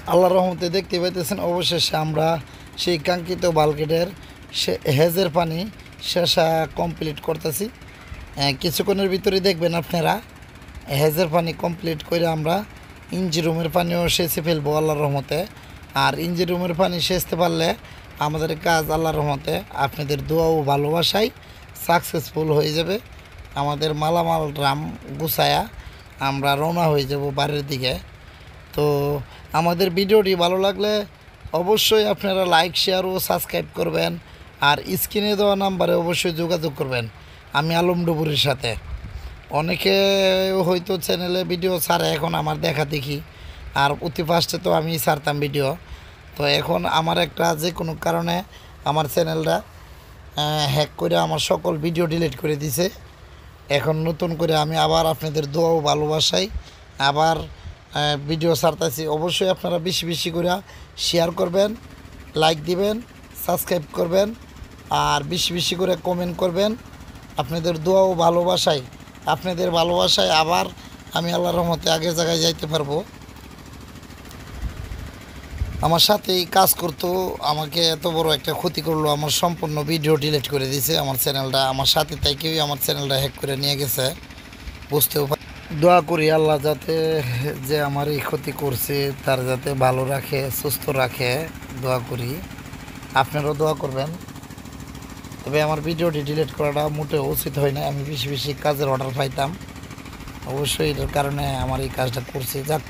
আল্লাহর রহমতে দেখতে পাইতেছেন অবশেষে আমরা সেই কাঙ্ক্ষিত বালগেটের হেজের পানি শেষা কমপ্লিট করতেছি। কিছুক্ষণের ভিতরে দেখবেন আপনারা হেজের পানি কমপ্লিট করে আমরা ইঞ্জি রুমের পানিও সেচে ফেলবো আল্লাহর রহমতে। আর ইঞ্জি রুমের পানি সেচতে পারলে আমাদের কাজ আল্লাহর রহমতে আপনাদের দোয়া ও ভালোবাসায় সাকসেসফুল হয়ে যাবে। আমাদের মালামাল ড্রাম গুছায়া আমরা রওনা হয়ে যাব বাড়ির দিকে। তো আমাদের ভিডিওটি ভালো লাগলে অবশ্যই আপনারা লাইক শেয়ার ও সাবস্ক্রাইব করবেন। আর স্ক্রিনে দেওয়া নাম্বারে অবশ্যই যোগাযোগ করবেন আমি আলম ডুবুরির সাথে। অনেকে হয়তো চ্যানেলে ভিডিও ছাড়ে, এখন আমার দেখা দেখি। আর অতি ফার্স্টে তো আমি ছাড়তাম ভিডিও, তো এখন আমার একটা যে কোনো কারণে আমার চ্যানেলটা হ্যাক করে আমার সকল ভিডিও ডিলিট করে দিছে। এখন নতুন করে আমি আবার আপনাদের দোয়া ও ভালোবাসাই আবার ভিডিও ছাড়তেছি। অবশ্যই আপনারা বেশি বেশি করে শেয়ার করবেন, লাইক দিবেন, সাবস্ক্রাইব করবেন আর বেশি বেশি করে কমেন্ট করবেন। আপনাদের দোয়া ও আপনাদের ভালোবাসায় আবার আমি আল্লাহর রহমতে আগের জায়গায় যাইতে পারবো। আমার সাথেই কাজ করতো, আমাকে এত বড় একটা ক্ষতি করলো, আমার সম্পূর্ণ ভিডিও ডিলিট করে দিয়েছে আমার চ্যানেলটা। আমার সাথে তাই কেউই আমার চ্যানেলটা হ্যাক করে নিয়ে গেছে, বুঝতেও পারি। দোয়া করি আল্লাহ যাতে যে আমার এই ক্ষতি করছে তার যাতে ভালো রাখে, সুস্থ রাখে, দোয়া করি। আপনারাও দোয়া করবেন। তবে আমার ভিডিওটি ডিলিট করাটা মোটেও উচিত হয় না, আমি বেশি বেশি কাজের অর্ডার পাইতাম, অবশ্যই এটার কারণে আমার এই কাজটা করছি। যাক,